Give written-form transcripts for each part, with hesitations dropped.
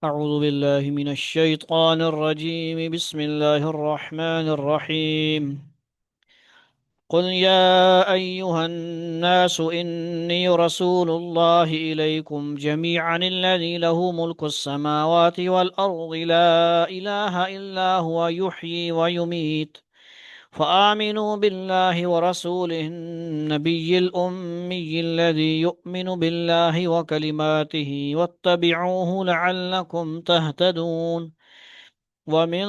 أعوذ بالله من الشيطان الرجيم. بسم الله الرحمن الرحيم. قل يا أيها الناس إني رسول الله إليكم جميعا الذي له ملك السماوات والأرض لا إله إلا هو يحيي ويميت فآمنوا بالله ورسوله النبي الأمي الذي يؤمن بالله وكلماته واتبعوه لعلكم تهتدون. ومن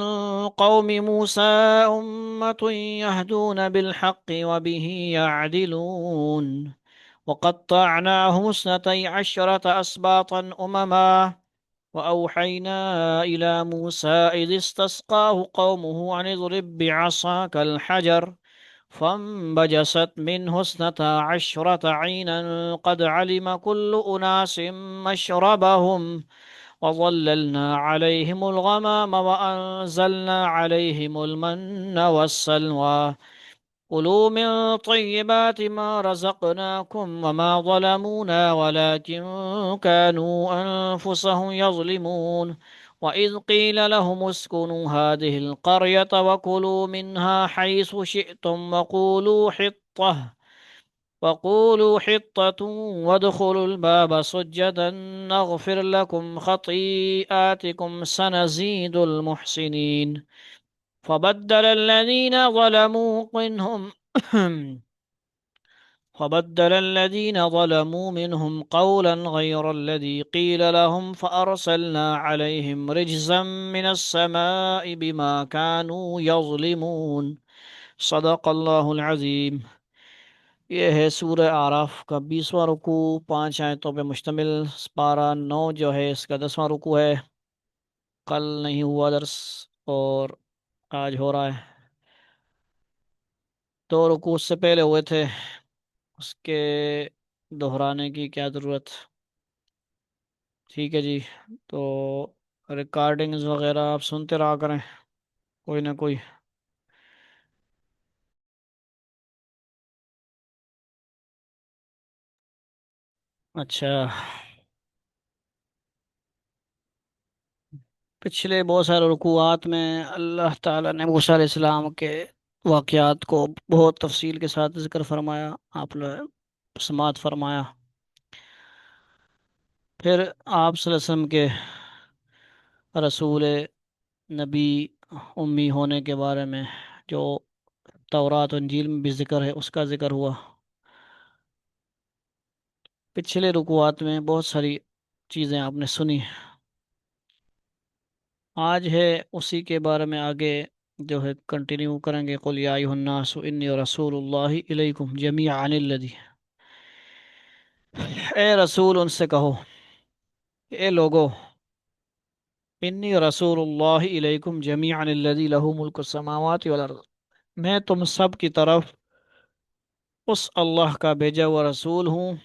قوم موسى أمة يهدون بالحق وبه يعدلون. وقطعناهم 12 أسباطا أمما وأوحينا إلى موسى إذ استسقاه قومه أن اضرب بعصاك الحجر فانبجست منه 12 عينا قد علم كل أناس مشربهم وظللنا عليهم الغمام وأنزلنا عليهم المن والسلوى كلوا من طيبات ما رزقناكم وما ظلمونا ولكن كانوا أنفسهم يظلمون. وإذ قيل لهم اسكنوا هذه القرية وكلوا منها حيث شئتم وقولوا حطة وادخلوا الباب سجدا نغفر لكم خطيئاتكم سنزيد المحسنين. فبدل الذين ظلموا منهم فبدل الذين ظلموا منهم قولا غير الذي قيل لهم فأرسلنا عليهم رجزا من السماء بما كانوا يظلمون. صدق اللہ العظیم۔ یہ ہے سورہ اعراف کا 20واں رکوع، 5 آیتوں پہ مشتمل۔ پارہ 9 جو ہے اس کا 10واں رکوع ہے۔ کل نہیں ہوا درس اور آج ہو رہا ہے۔ 2 رکوع اس سے پہلے ہوئے تھے، اس کے دہرانے کی کیا ضرورت؟ ٹھیک ہے جی، تو ریکارڈنگز وغیرہ آپ سنتے رہا کریں کوئی نہ کوئی۔ اچھا، پچھلے بہت سارے رکوعات میں اللہ تعالیٰ نے موسیٰ علیہ السلام کے واقعات کو بہت تفصیل کے ساتھ ذکر فرمایا، آپ لوگ سماعت فرمایا۔ پھر آپ صلی اللہ علیہ وسلم کے رسول نبی امی ہونے کے بارے میں جو تورات و انجیل میں بھی ذکر ہے، اس کا ذکر ہوا۔ پچھلے رکوعات میں بہت ساری چیزیں آپ نے سنی۔ آج ہے اسی کے بارے میں آگے جو ہے کنٹینیو کریں گے۔ قل یا ایھا الناس انی رسول اللہ الیکم جمیعا الذی، اے رسول ان سے کہو، اے لوگو، انی رسول اللہ الیکم جمیعا الذی لہ ملک السماوات والارض، میں تم سب کی طرف اس اللہ کا بھیجا ہوا رسول ہوں۔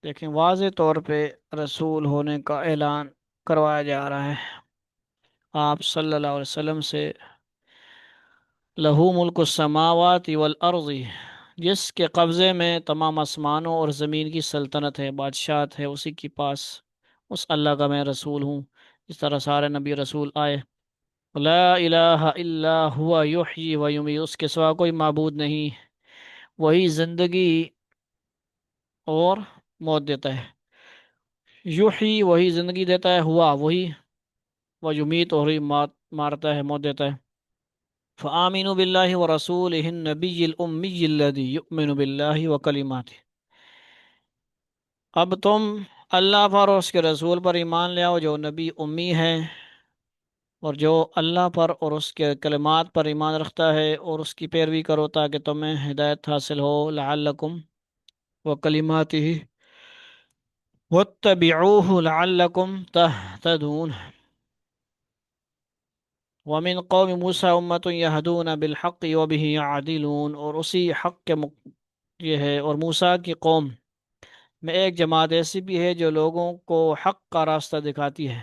لیکن واضح طور پہ رسول ہونے کا اعلان کروایا جا رہا ہے آپ صلی اللہ علیہ وسلم سے۔ لہو ملک السماوات والارض، جس کے قبضے میں تمام آسمانوں اور زمین کی سلطنت ہے، بادشاہت ہے اسی کے پاس، اس اللہ کا میں رسول ہوں۔ اس طرح سارے نبی رسول آئے۔ لا الہ الا ہوا یحیی و یمیت، اس کے سوا کوئی معبود نہیں، وہی زندگی اور موت دیتا ہے۔ یحیی وہی زندگی دیتا ہے، ہوا وہی، و یمیت اور ہی مارتا ہے، موت دیتا ہے۔ فآمنوا باللہ ورسولہ النبی الامی الذی یؤمن باللہ وکلماتہ، اب تم اللہ پر اور اس کے رسول پر ایمان لے آؤ جو نبی امی ہے اور جو اللہ پر اور اس کے کلمات پر ایمان رکھتا ہے، اور اس کی پیروی کرو تاکہ تمہیں ہدایت حاصل ہو۔ لعلکم وکلماتہ واتبعوہ لعلکم تہتدون۔ ومن قوم موسیٰ امۃ یہدون بالحق وبہ یعدلون، اور اسی حق کے یہ ہے، اور موسیٰ کی قوم میں ایک جماعت ایسی بھی ہے جو لوگوں کو حق کا راستہ دکھاتی ہے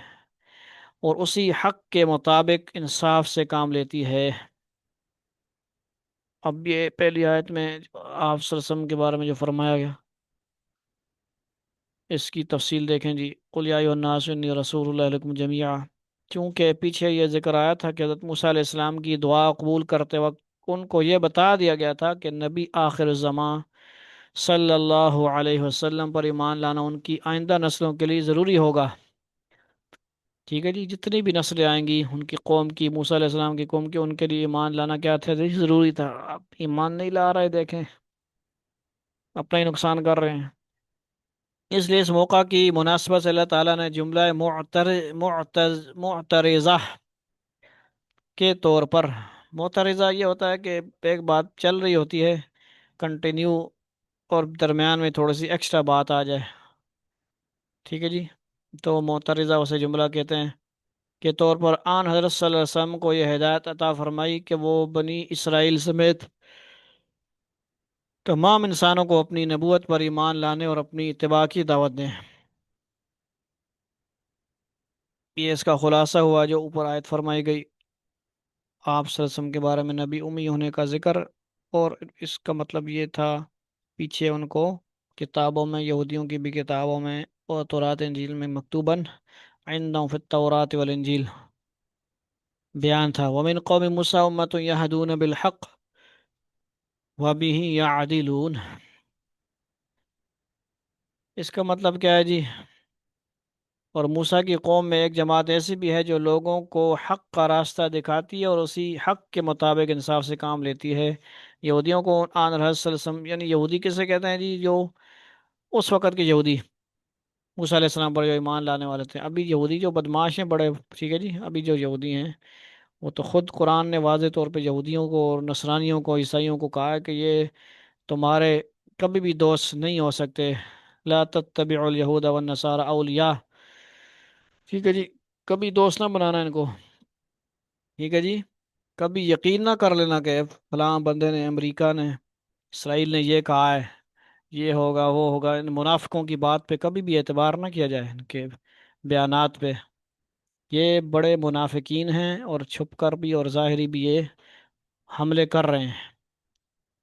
اور اسی حق کے مطابق انصاف سے کام لیتی ہے۔ اب یہ پہلی آیت میں آپ صلی اللہ علیہ وسلم کے بارے میں جو فرمایا گیا، اس کی تفصیل دیکھیں جی، قل یا ایھا الناس انی رسول اللہ علیکم جمیعا۔ چونکہ پیچھے یہ ذکر آیا تھا کہ حضرت موسیٰ علیہ السلام کی دعا قبول کرتے وقت ان کو یہ بتا دیا گیا تھا کہ نبی آخر الزمان صلی اللہ علیہ وسلم پر ایمان لانا ان کی آئندہ نسلوں کے لیے ضروری ہوگا۔ ٹھیک ہے جی، جتنی بھی نسلیں آئیں گی ان کی قوم کی، موسیٰ علیہ السلام کی قوم کی، ان کے لیے ایمان لانا کیا تھا جی؟ ضروری تھا۔ اب ایمان نہیں لا رہے، دیکھیں اپنا ہی نقصان کر رہے ہیں۔ اس لیے اس موقع کی مناسبت سے اللہ تعالیٰ نے جملہ معترضہ کے طور پر، معترضہ یہ ہوتا ہے کہ ایک بات چل رہی ہوتی ہے کنٹینیو، اور درمیان میں تھوڑی سی ایکسٹرا بات آ جائے، ٹھیک ہے جی، تو معترضہ اسے جملہ کہتے ہیں، کے طور پر آن حضرت صلی اللہ علیہ وسلم کو یہ ہدایت عطا فرمائی کہ وہ بنی اسرائیل سمیت تمام انسانوں کو اپنی نبوت پر ایمان لانے اور اپنی اتباع کی دعوت دیں۔ یہ اس کا خلاصہ ہوا جو اوپر آیت فرمائی گئی، آپ صلی اللہ علیہ وسلم کے بارے میں نبی امی ہونے کا ذکر، اور اس کا مطلب یہ تھا پیچھے ان کو کتابوں میں، یہودیوں کی بھی کتابوں میں اور تورات انجیل میں مکتوباً عندهم فی التوراۃ والانجیل بیان تھا، ومن قوم موسیٰ امۃ یہدون بالحق وبہ یعدلون۔ اس کا مطلب کیا ہے جی؟ اور موسیٰ کی قوم میں ایک جماعت ایسی بھی ہے جو لوگوں کو حق کا راستہ دکھاتی ہے اور اسی حق کے مطابق انصاف سے کام لیتی ہے۔ یہودیوں کو آن رسول صلی اللہ علیہ وسلم، یعنی یہودی کسے کہتے ہیں جی؟ جو اس وقت کے یہودی، موسیٰ علیہ السلام پر جو ایمان لانے والے تھے۔ ابھی یہودی جو بدماش ہیں بڑے، ٹھیک ہے جی، ابھی جو یہودی ہیں وہ تو خود قرآن نے واضح طور پہ یہودیوں کو اور نصرانیوں کو، عیسائیوں کو کہا ہے کہ یہ تمہارے کبھی بھی دوست نہیں ہو سکتے، لا تتبعوا اليہود والنصارى اولیاء، ٹھیک ہے جی، کبھی دوست نہ بنانا ان کو، ٹھیک ہے جی، کبھی یقین نہ کر لینا کہ فلاں بندے نے، امریکہ نے، اسرائیل نے یہ کہا ہے، یہ ہوگا وہ ہوگا، ان منافقوں کی بات پہ کبھی بھی اعتبار نہ کیا جائے، ان کے بیانات پہ۔ یہ بڑے منافقین ہیں، اور چھپ کر بھی اور ظاہری بھی یہ حملے کر رہے ہیں،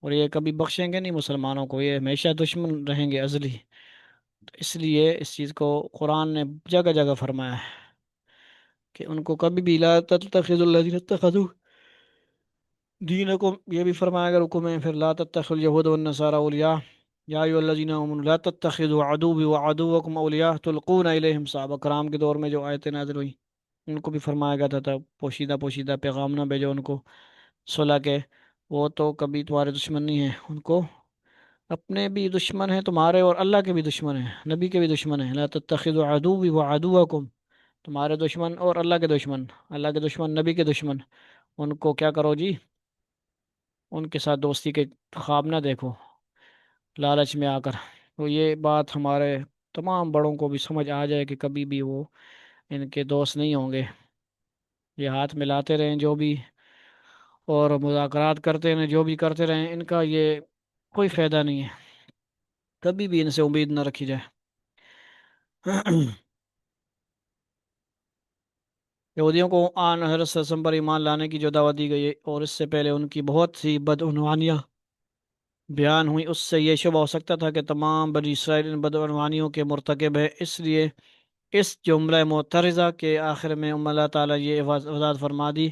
اور یہ کبھی بخشیں گے نہیں مسلمانوں کو، یہ ہمیشہ دشمن رہیں گے ازلی۔ تو اس لیے اس چیز کو قرآن نے جگہ جگہ فرمایا ہے کہ ان کو کبھی بھی لا تتخذوا الذین اتخذوا دینکم، یہ بھی فرمایا اگر حکم ہے، پھر لا تتخذوا اليہود والنصارى اولیاء یا ایھا الذین آمنوا لا تتخذوا عدوی وعدوکم اولیاء تلقون الیہم، صحابہ کرام کے دور میں جو آیتیں نازل ہوئی ان کو بھی فرمایا گیا تھا پوشیدہ پوشیدہ پیغام نہ بھیجو ان کو، صلح کے، وہ تو کبھی تمہارے دشمن نہیں ہیں، ان کو اپنے بھی دشمن ہیں تمہارے، اور اللہ کے بھی دشمن ہیں، نبی کے بھی دشمن ہیں۔ لا تتخذوا عدوی وعدوکم، تمہارے دشمن اور اللہ کے دشمن، اللہ کے دشمن، نبی کے دشمن، ان کو کیا کرو جی؟ ان کے ساتھ دوستی کے خواب نہ دیکھو لالچ میں آ کر۔ تو یہ بات ہمارے تمام بڑوں کو بھی سمجھ آ جائے کہ کبھی بھی وہ ان کے دوست نہیں ہوں گے، یہ ہاتھ ملاتے رہیں جو بھی، اور مذاکرات کرتے رہیں جو بھی کرتے رہیں، ان کا یہ کوئی فائدہ نہیں ہے، کبھی بھی ان سے امید نہ رکھی جائے۔ یہودیوں کو آن حضرت صلی اللہ علیہ وسلم پر ایمان لانے کی جو دعوت دی گئی ہے، اور اس سے پہلے ان کی بہت سی بدعنوانیاں بیان ہوئی، اس سے یہ شبہ ہو سکتا تھا کہ تمام بنی اسرائیل ان بدعنوانیوں کے مرتکب ہے۔ اس لیے اس جملہ معترضہ کے آخر میں اللہ تعالیٰ یہ وضاحت فرما دی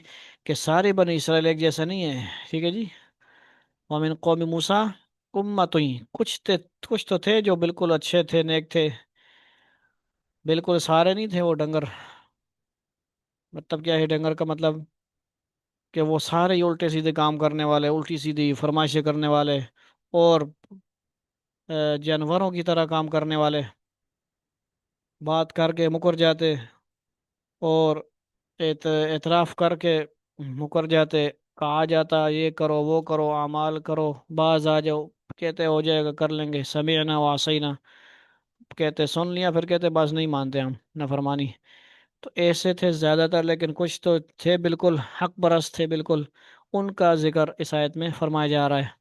کہ سارے بنی اسرائیل ایک جیسا نہیں ہے، ٹھیک ہے جی، ومن قوم موسیٰ امتیں، کچھ تو تھے جو بالکل اچھے تھے، نیک تھے، بالکل سارے نہیں تھے وہ ڈنگر۔ مطلب کیا ہے ڈنگر کا مطلب؟ کہ وہ سارے ہی الٹے سیدھے کام کرنے والے، الٹی سیدھی فرمائشیں کرنے والے، اور جانوروں کی طرح کام کرنے والے، بات کر کے مکر جاتے، اور اعتراف کر کے مکر جاتے، کہا جاتا یہ کرو وہ کرو اعمال کرو، باز آ جاؤ، کہتے ہو جائے گا کر لیں گے، سمعنا وعصینا، کہتے سن لیا، پھر کہتے بس نہیں مانتے ہم، نافرمانی۔ تو ایسے تھے زیادہ تر، لیکن کچھ تو تھے بالکل حق پرست تھے بالکل، ان کا ذکر اس آیت میں فرمایا جا رہا ہے۔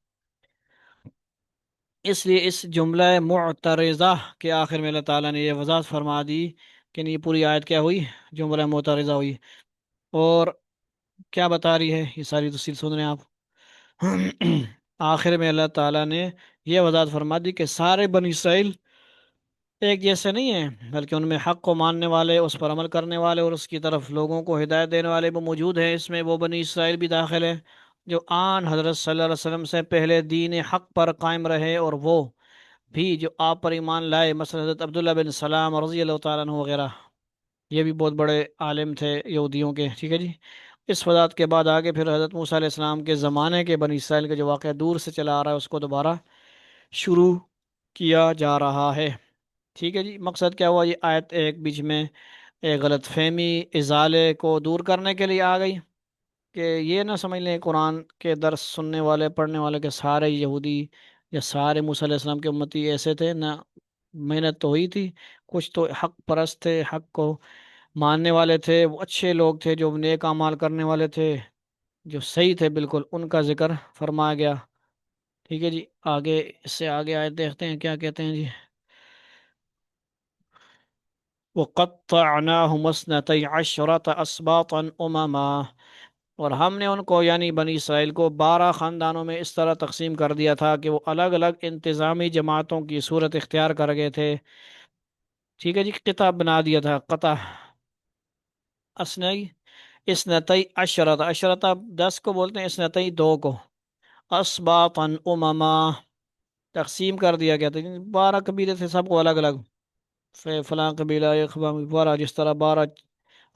اس لیے اس جملہ معترضہ کے آخر میں اللہ تعالیٰ نے یہ وضاحت فرما دی کہ یہ پوری آیت کیا ہوئی؟ جملہ معترضہ ہوئی، اور کیا بتا رہی ہے یہ ساری تفصیل سن رہے ہیں آپ؟ آخر میں اللہ تعالیٰ نے یہ وضاحت فرما دی کہ سارے بنی اسرائیل ایک جیسے نہیں ہیں، بلکہ ان میں حق کو ماننے والے، اس پر عمل کرنے والے اور اس کی طرف لوگوں کو ہدایت دینے والے بھی موجود ہیں۔ اس میں وہ بنی اسرائیل بھی داخل ہیں جو آن حضرت صلی اللہ علیہ وسلم سے پہلے دین حق پر قائم رہے، اور وہ بھی جو آپ پر ایمان لائے، مثلا حضرت عبداللہ بن سلام رضی اللہ تعالیٰ عنہ وغیرہ، یہ بھی بہت بڑے عالم تھے یہودیوں کے، ٹھیک ہے جی۔ اس وضاحت کے بعد آگے پھر حضرت موسیٰ علیہ السلام کے زمانے کے بنی اسرائیل کا جو واقعہ دور سے چلا آ رہا ہے اس کو دوبارہ شروع کیا جا رہا ہے، ٹھیک ہے جی۔ مقصد کیا ہوا، یہ آیت ایک بیچ میں ایک غلط فہمی ازالے کو دور کرنے کے لیے آ گئی، کہ یہ نہ سمجھ لیں قرآن کے درس سننے والے پڑھنے والے کے سارے یہودی یا سارے موسیٰ علیہ السلام کے امتی ایسے تھے نہ، محنت تو ہوئی تھی، کچھ تو حق پرست تھے، حق کو ماننے والے تھے، وہ اچھے لوگ تھے جو نیک اعمال کرنے والے تھے، جو صحیح تھے بالکل، ان کا ذکر فرمایا گیا، ٹھیک ہے جی۔ آگے اس سے آگے آئے دیکھتے ہیں کیا کہتے ہیں جی۔ وَقَطَّعْنَاهُمُ اثْنَتَيْ عَشْرَةَ أَسْبَاطًا أُمَمًا، اور ہم نے ان کو یعنی بنی اسرائیل کو 12 خاندانوں میں اس طرح تقسیم کر دیا تھا کہ وہ الگ الگ انتظامی جماعتوں کی صورت اختیار کر گئے تھے، ٹھیک ہے جی۔ قطع بنا دیا تھا، قطع، اسنئی، اسنتئی عشرت، عشرت 10 کو بولتے ہیں، اسنتئی 2 کو، اسباطن امما تقسیم کر دیا گیا تھا، 12 قبیلے تھے، سب کو الگ الگ، فلاں قبیلہ اقبام 12، جس طرح 12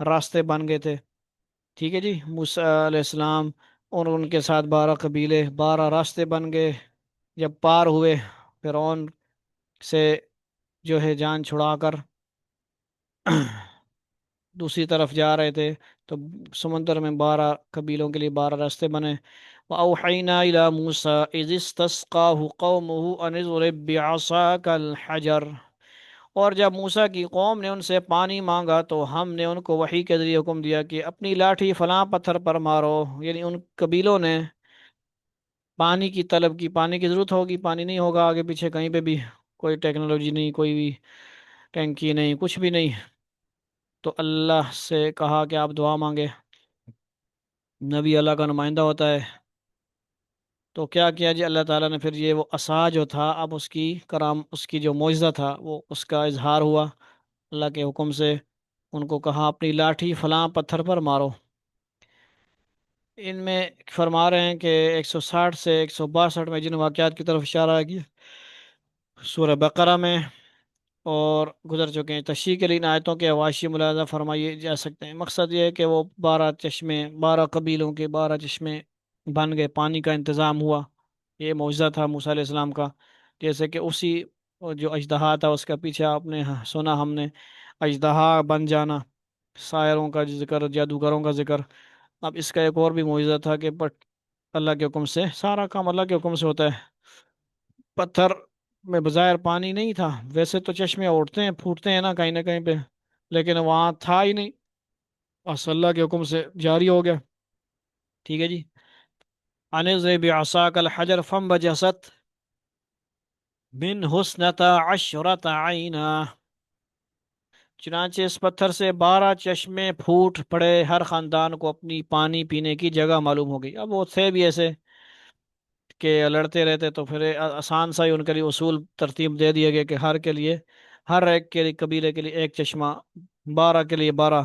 راستے بن گئے تھے، ٹھیک ہے جی۔ موسیٰ علیہ السلام اور ان کے ساتھ 12 قبیلے، 12 راستے بن گئے، جب پار ہوئے فرعون سے جو ہے جان چھڑا کر دوسری طرف جا رہے تھے، تو سمندر میں 12 قبیلوں کے لیے 12 راستے بنے۔ وَأَوْحَيْنَا إِلَى مُوسَىٰ إِذِ اسْتَسْقَاهُ قَوْمُهُ أَنِ اضْرِب بِّعَصَاكَ الْحَجَرَ، اور جب موسیٰ کی قوم نے ان سے پانی مانگا تو ہم نے ان کو وحی کے ذریعے حکم دیا کہ اپنی لاٹھی فلاں پتھر پر مارو، یعنی ان قبیلوں نے پانی کی طلب کی، پانی کی ضرورت ہوگی، پانی نہیں ہوگا آگے پیچھے کہیں پہ بھی، کوئی ٹیکنالوجی نہیں، کوئی بھی ٹینکی نہیں، کچھ بھی نہیں، تو اللہ سے کہا کہ آپ دعا مانگے، نبی اللہ کا نمائندہ ہوتا ہے، تو کیا کیا جی، اللہ تعالیٰ نے پھر یہ وہ عصا جو تھا، اب اس کی کرام، اس کی جو معجزہ تھا وہ اس کا اظہار ہوا اللہ کے حکم سے، ان کو کہا اپنی لاٹھی فلاں پتھر پر مارو۔ ان میں فرما رہے ہیں کہ 160 سے 162 میں جن واقعات کی طرف اشارہ کیا سورہ بقرہ میں اور گزر چکے ہیں، تشریح کے لیے ان آیتوں کے حواشی ملاحظہ فرمائے جا سکتے ہیں۔ مقصد یہ ہے کہ وہ 12 چشمے، 12 قبیلوں کے 12 چشمے بن گئے، پانی کا انتظام ہوا، یہ معجزہ تھا موسیٰ علیہ السلام کا۔ جیسے کہ اسی جو اژدہا تھا اس کا پیچھے آپ نے سنا ہم نے، اژدہا بن جانا، سائروں کا ذکر، جادوگروں کا ذکر، اب اس کا ایک اور بھی معجزہ تھا کہ بٹ اللہ کے حکم سے، سارا کام اللہ کے حکم سے ہوتا ہے۔ پتھر میں بظاہر پانی نہیں تھا، ویسے تو چشمے اٹھتے ہیں پھوٹتے ہیں نا کہیں نہ کہیں پہ، لیکن وہاں تھا ہی نہیں، بس اللہ کے حکم سے جاری ہو گیا، ٹھیک ہے جی۔ انضرب بعصاک الحجر فانبجست منہ اثنتا عشرۃ عینا، چنانچہ اس پتھر سے 12 چشمے پھوٹ پڑے، ہر خاندان کو اپنی پانی پینے کی جگہ معلوم ہو گئی۔ اب وہ تھے بھی ایسے کہ لڑتے رہتے، تو پھر آسان سا ہی ان کے لیے اصول ترتیب دے دیا گیا کہ ہر کے لیے، ہر ایک کے لیے قبیلے کے لیے ایک چشمہ، 12 کے لیے 12،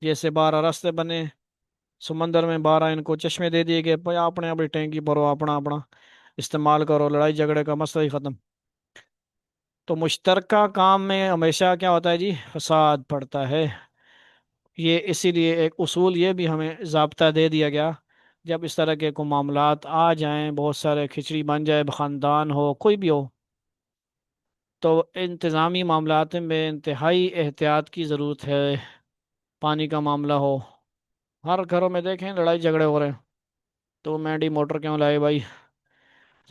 جیسے 12 راستے بنے سمندر میں، 12 ان کو چشمے دے دیے گئے، بھائی اپنے اپنی ٹینکی بھرو، اپنا اپنا استعمال کرو، لڑائی جھگڑے کا مسئلہ ہی ختم۔ تو مشترکہ کام میں ہمیشہ کیا ہوتا ہے جی، فساد پڑتا ہے، یہ اسی لیے ایک اصول یہ بھی ہمیں ضابطہ دے دیا گیا، جب اس طرح کے کوئی معاملات آ جائیں، بہت سارے کھچڑی بن جائے، خاندان ہو کوئی بھی ہو، تو انتظامی معاملات میں انتہائی احتیاط کی ضرورت ہے۔ پانی کا معاملہ ہو، ہر گھروں میں دیکھیں لڑائی جھگڑے ہو رہے ہیں، تو مینڈی موٹر کیوں لائے بھائی،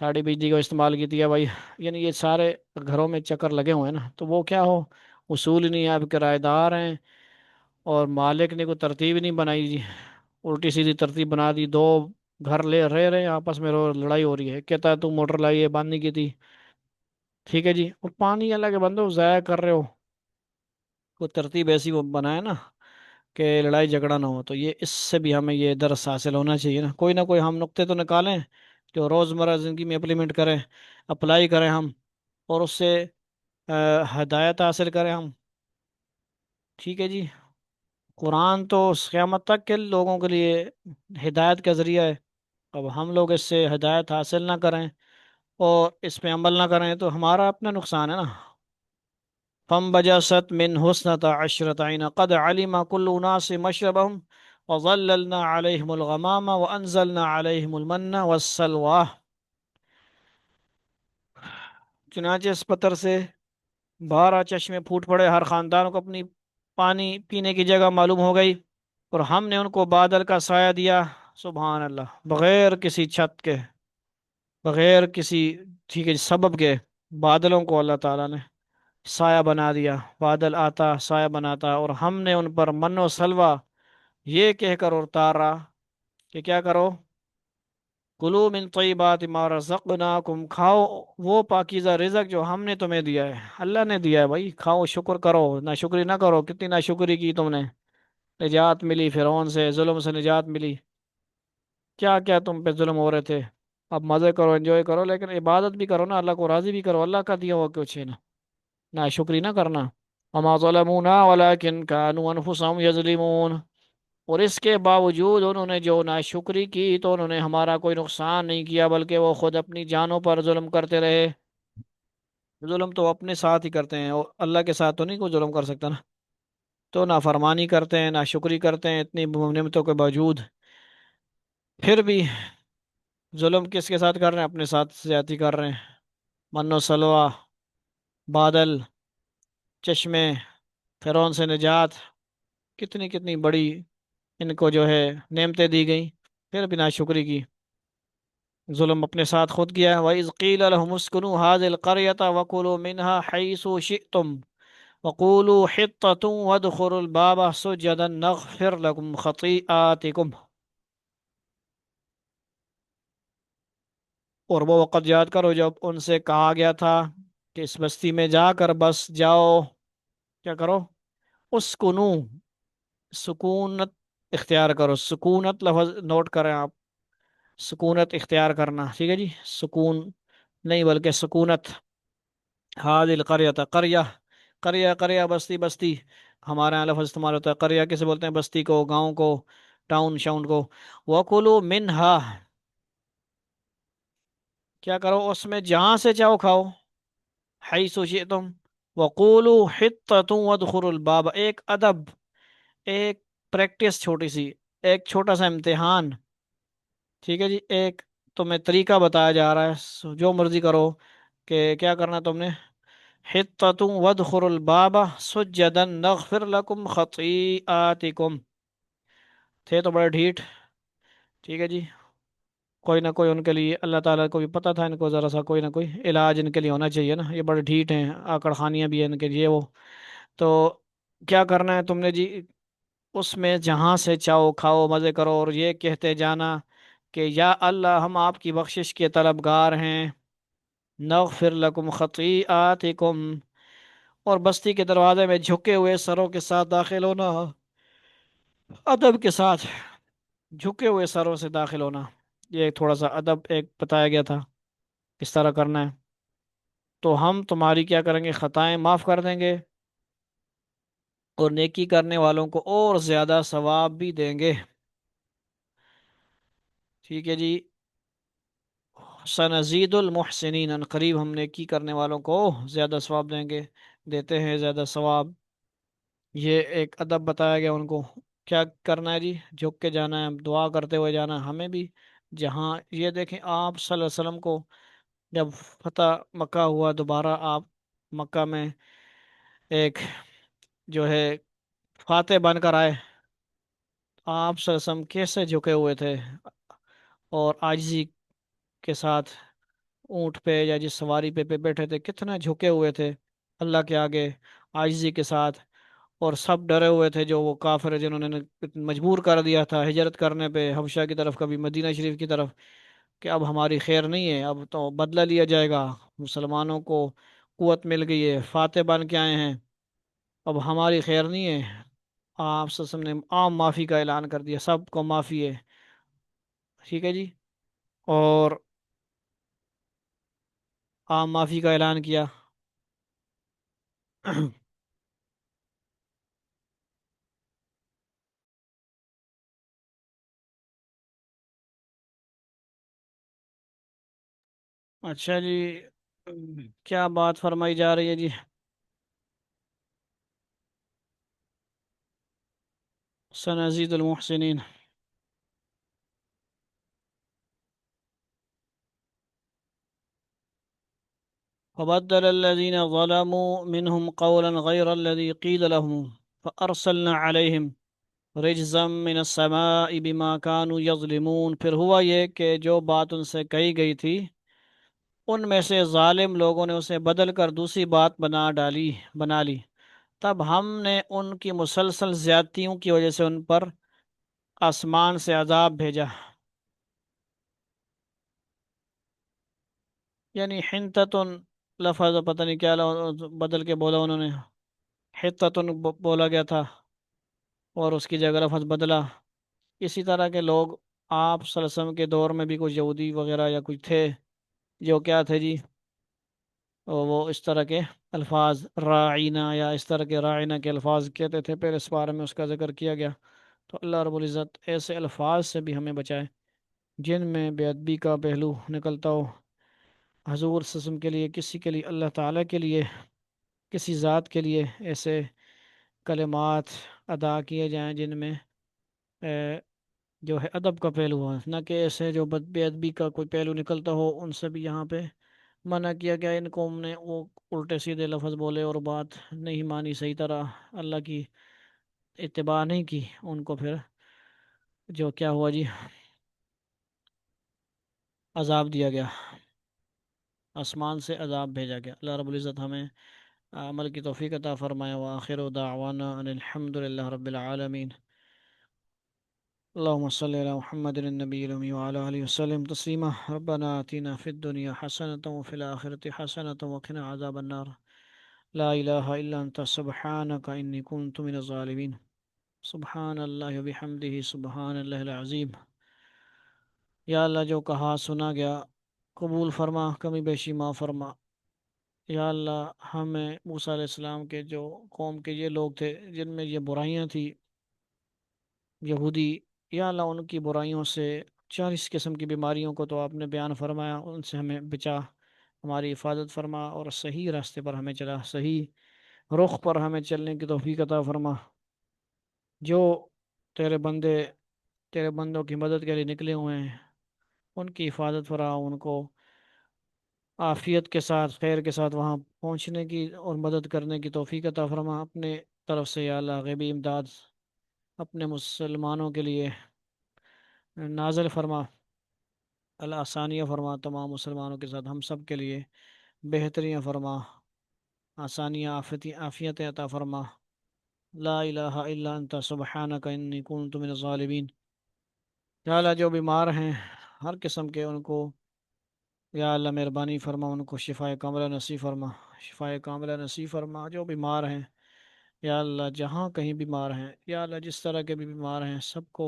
ساڑی بجلی کا استعمال کی ہے بھائی، یعنی یہ سارے گھروں میں چکر لگے ہوئے ہیں نا، تو وہ کیا ہو، اصول ہی نہیں ہے، اب کرایہ دار ہیں اور مالک نے کوئی ترتیب ہی نہیں بنائی جی، الٹی سیدھی ترتیب بنا دی، دو گھر لے رہے ہیں آپس میں، لڑائی ہو رہی ہے، کہتا ہے تو موٹر لائی ہے بند نہیں کی تھی، ٹھیک ہے جی، اور پانی اللہ کے بندو ضائع کر رہے ہو، کوئی ترتیب ایسی وہ بنائے نا کہ لڑائی جھگڑا نہ ہو، تو یہ اس سے بھی ہمیں یہ درس حاصل ہونا چاہیے نا، کوئی نہ کوئی ہم نقطے تو نکالیں جو روزمرہ زندگی میں امپلیمنٹ کریں، اپلائی کریں ہم، اور اس سے ہدایت حاصل کریں ہم، ٹھیک ہے جی۔ قرآن تو قیامت تک کے لوگوں کے لیے ہدایت کا ذریعہ ہے۔ اب ہم لوگ اس سے ہدایت حاصل نہ کریں اور اس پہ عمل نہ کریں تو ہمارا اپنا نقصان ہے نا۔ فم بجست من حسنة عشرة عين قد علم كل أناس مشربهم وظللنا عليهم الغمام وأنزلنا عليهم المن والسلوى۔ چنانچہ اس پتر سے 12 چشمے پھوٹ پڑے، ہر خاندان کو اپنی پانی پینے کی جگہ معلوم ہو گئی، اور ہم نے ان کو بادل کا سایہ دیا، سبحان اللہ، بغیر کسی چھت کے، بغیر کسی، ٹھیک ہے، سبب کے بادلوں کو اللہ تعالیٰ نے سایہ بنا دیا۔ بادل آتا سایہ بناتا، اور ہم نے ان پر من و سلوہ یہ کہہ کر اتارا کہ کیا کرو، کلو من طیبات ما رزقناکم، کھاؤ وہ پاکیزہ رزق جو ہم نے تمہیں دیا ہے، اللہ نے دیا ہے بھائی، کھاؤ، شکر کرو، ناشکری نہ کرو۔ کتنی ناشکری کی تم نے، نجات ملی فرعون سے، ظلم سے نجات ملی، کیا کیا تم پہ ظلم ہو رہے تھے، اب مزے کرو، انجوائے کرو، لیکن عبادت بھی کرو نا، اللہ کو راضی بھی کرو، اللہ کا دیا ہوا کچھ ہے نا، ناشکری نہ کرنا۔ وما ظلمونا ولكن كانوا انفسهم يظلمون، اور اس کے باوجود انہوں نے جو ناشکری کی تو انہوں نے ہمارا کوئی نقصان نہیں کیا، بلکہ وہ خود اپنی جانوں پر ظلم کرتے رہے۔ ظلم تو اپنے ساتھ ہی کرتے ہیں، اور اللہ کے ساتھ تو نہیں کوئی ظلم کر سکتا نا، تو نافرمانی کرتے ہیں، ناشکری کرتے ہیں اتنی نعمتوں کے باوجود، پھر بھی ظلم کس کے ساتھ کر رہے ہیں؟ اپنے ساتھ زیادتی کر رہے ہیں۔ من و سلوہ، بادل، چشمے، فرعون سے نجات، کتنی کتنی بڑی ان کو جو ہے نعمتیں دی گئیں، پھر بھی ناشکری کی، ظلم اپنے ساتھ خود کیا ہے۔ وَإِذْ قِيلَ لَهُمُ اسْكُنُوا هَٰذِهِ الْقَرْيَةَ وَكُلُوا مِنْهَا حَيْثُ شِئْتُمْ وَقُولُوا حِطَّةٌ وَادْخُلُوا الْبَابَ سُجَّدًا نَغْفِرْ لَكُمْ خَطِيئَاتِكُمْ۔ اور وہ وقت یاد کرو جب ان سے کہا گیا تھا کہ اس بستی میں جا کر بس جاؤ، کیا کرو، اسکنو، سکونت اختیار کرو، سکونت لفظ نوٹ کریں آپ، سکونت اختیار کرنا، ٹھیک ہے جی، سکون نہیں بلکہ سکونت۔ حاضر القریہ، قریہ، قریہ قریہ، بستی بستی، ہمارے یہاں لفظ استعمال ہوتا ہے قریہ کسے بولتے ہیں؟ بستی کو، گاؤں کو، ٹاؤن شاؤن کو۔ وَكُلُوا مِنْهَا، کیا کرو اس میں جہاں سے چاہو کھاؤ، حیث شئتم، وقولوا حطۃ وادخلوا الباب، ایک ادب، ایک پریکٹس چھوٹی سی، ایک چھوٹا سا امتحان، ٹھیک ہے جی، ایک تمہیں طریقہ بتایا جا رہا ہے، جو مرضی کرو، کہ کیا کرنا تم نے، حطۃ وادخلوا الباب سجدا نغفر لکم خطیئاتکم، تھے تو بڑے ڈھیٹ، ٹھیک ہے جی، کوئی نہ کوئی ان کے لیے اللہ تعالیٰ کو بھی پتہ تھا ان کو ذرا سا کوئی نہ کوئی علاج ان کے لیے ہونا چاہیے نا، یہ بڑے ڈھیٹ ہیں، آکڑ خانیاں بھی ہیں ان کے لیے وہ، تو کیا کرنا ہے تم نے جی، اس میں جہاں سے چاہو کھاؤ، مزے کرو، اور یہ کہتے جانا کہ یا اللہ ہم آپ کی بخشش کے طلبگار ہیں، نغفر لکم خطیئاتکم، اور بستی کے دروازے میں جھکے ہوئے سروں کے ساتھ داخل ہونا، ادب کے ساتھ جھکے ہوئے سروں سے داخل ہونا، یہ تھوڑا سا ادب ایک بتایا گیا تھا، اس طرح کرنا ہے، تو ہم تمہاری کیا کریں گے، خطائیں معاف کر دیں گے، اور نیکی کرنے والوں کو اور زیادہ ثواب بھی دیں گے، ٹھیک ہے جی۔ سنزید المحسنین، ان قریب ہم نیکی کرنے والوں کو زیادہ ثواب دیں گے، دیتے ہیں زیادہ ثواب، یہ ایک ادب بتایا گیا ان کو، کیا کرنا ہے جی، جھک کے جانا ہے، دعا کرتے ہوئے جانا ہے، ہمیں بھی جہاں، یہ دیکھیں آپ صلی اللہ علیہ وسلم کو جب فتح مکہ ہوا، دوبارہ آپ مکہ میں ایک جو ہے فاتح بن کر آئے، آپ صلی اللہ علیہ وسلم کیسے جھکے ہوئے تھے، اور عاجزی کے ساتھ اونٹ پہ یا جس سواری پہ بیٹھے تھے، کتنا جھکے ہوئے تھے اللہ کے آگے، عاجزی کے ساتھ، اور سب ڈرے ہوئے تھے جو وہ کافر ہیں جنہوں نے مجبور کر دیا تھا ہجرت کرنے پہ، حبشہ کی طرف، کبھی مدینہ شریف کی طرف، کہ اب ہماری خیر نہیں ہے، اب تو بدلہ لیا جائے گا، مسلمانوں کو قوت مل گئی ہے، فاتح بن کے آئے ہیں، اب ہماری خیر نہیں ہے، آپ صلی اللہ علیہ وسلم نے عام معافی کا اعلان کر دیا، سب کو معافی ہے، ٹھیک ہے جی، اور عام معافی کا اعلان کیا، اچھا جی، کیا بات فرمائی جا رہی ہے جی؟ سنزید المحسنین. فبدل الذين ظلموا منهم قولا غير الذي قيل لهم فأرسلنا عليهم رجزا من السماء بما كانوا يظلمون. پھر ہوا یہ کہ جو بات ان سے کہی گئی تھی، ان میں سے ظالم لوگوں نے اسے بدل کر دوسری بات بنا لی. تب ہم نے ان کی مسلسل زیادتیوں کی وجہ سے ان پر آسمان سے عذاب بھیجا. یعنی حنتتن لفظ پتہ نہیں کیا بدل کے بولا انہوں نے. حتتن بولا گیا تھا اور اس کی جگہ لفظ بدلا. اسی طرح کے لوگ آپ صلی اللہ علیہ وسلم کے دور میں بھی کچھ یہودی وغیرہ یا کچھ تھے جو کیا تھے جی، اور وہ اس طرح کے الفاظ راعینہ یا اس طرح کے راعینہ کے الفاظ کہتے تھے. پہلے اس بارے میں اس کا ذکر کیا گیا. تو اللہ رب العزت ایسے الفاظ سے بھی ہمیں بچائے جن میں بے ادبی کا پہلو نکلتا ہو. حضور صلی اللہ علیہ وسلم کے لیے، کسی کے لیے، اللہ تعالیٰ کے لیے، کسی ذات کے لیے ایسے کلمات ادا کیے جائیں جن میں جو ہے ادب کا پہلو ہو، نہ کہ ایسے جو بے ادبی کا کوئی پہلو نکلتا ہو. ان سے بھی یہاں پہ منع کیا گیا. ان قوم نے وہ الٹے سیدھے لفظ بولے اور بات نہیں مانی، صحیح طرح اللہ کی اتباع نہیں کی. ان کو پھر جو کیا ہوا جی، عذاب دیا گیا، آسمان سے عذاب بھیجا گیا. اللہ رب العزت ہمیں عمل کی توفیق عطا فرمائے. وآخر دعوانا ان الحمد للہ رب العالمین. اللهم صل على محمد النبي الأمي وعلى آله وسلم تسليما. ربنا آتنا في الدنيا حسنة وفي الآخرة حسنة وقنا عذاب النار. لا إله إلا أنت سبحانك إني كنت من الظالمين. سبحان اللہ وبحمدہ سبحان اللہ العظیم. یا اللہ جو کہا سنا گیا قبول فرما، کمی بیشی معاف فرما. یا اللہ ہمیں موسیٰ علیہ السلام کے جو قوم کے یہ لوگ تھے جن میں یہ برائیاں تھیں یہودی، یا اللہ ان کی برائیوں سے 40 قسم کی بیماریوں کو تو آپ نے بیان فرمایا، ان سے ہمیں بچا، ہماری حفاظت فرما اور صحیح راستے پر ہمیں چلا، صحیح رخ پر ہمیں چلنے کی توفیق عطا فرما. جو تیرے بندے تیرے بندوں کی مدد کے لیے نکلے ہوئے ہیں ان کی حفاظت فرما، ان کو عافیت کے ساتھ، خیر کے ساتھ وہاں پہنچنے کی اور مدد کرنے کی توفیق عطا فرما. اپنے طرف سے یا اللہ غیبی امداد اپنے مسلمانوں کے لیے نازل فرما. اللہ آسانیاں فرما تمام مسلمانوں کے ساتھ، ہم سب کے لیے بہتریاں فرما، آسانیاں، عافیتیں عطا فرما. لا الہ الا انت سبحانک انی کنت من الظالمین. یا اللہ جو بیمار ہیں ہر قسم کے، ان کو یا اللہ مہربانی فرما، ان کو شفاء کاملہ نصیب فرما، شفاء کاملہ نصیب فرما. جو بیمار ہیں یا اللہ جہاں کہیں بیمار ہیں، یا اللہ جس طرح کے بھی بیمار ہیں سب کو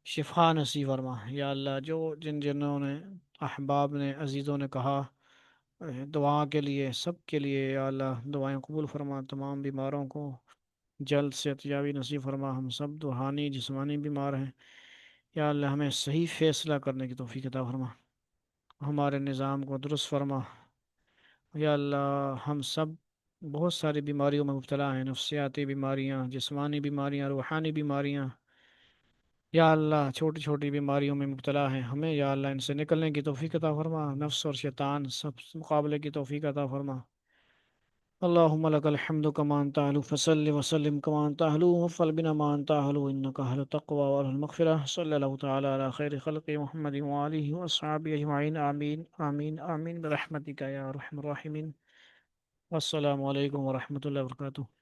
شفا نصیب فرما. یا اللہ جن جنہوں نے احباب نے، عزیزوں نے کہا دعا کے لیے، سب کے لیے یا اللہ دعائیں قبول فرما. تمام بیماروں کو جلد سے یابی نصیب فرما. ہم سب روحانی جسمانی بیمار ہیں، یا اللہ ہمیں صحیح فیصلہ کرنے کی توفیق عطا فرما، ہمارے نظام کو درست فرما. یا اللہ ہم سب بہت ساری بیماریوں میں مبتلا ہیں، نفسیاتی بیماریاں، جسمانی بیماریاں، روحانی بیماریاں. یا اللہ چھوٹی چھوٹی بیماریوں میں مبتلا ہیں، ہمیں یا اللہ ان سے نکلنے کی توفیق عطا فرما. نفس اور شیطان سب مقابلے کی توفیق عطا فرما. اللهم لك الحمد كما أنت أهل، فصل وسلم كما أنت أهل، وفل بنا ما أنت أهل، إنك أهل التقوى وأهل المغفرة. صلى الله تعالى على خير خلق محمد وآله وأصحابه أجمعين. آمين آمين آمين برحمتك يا أرحم الراحمين. والسلام عليكم ورحمة الله وبركاته.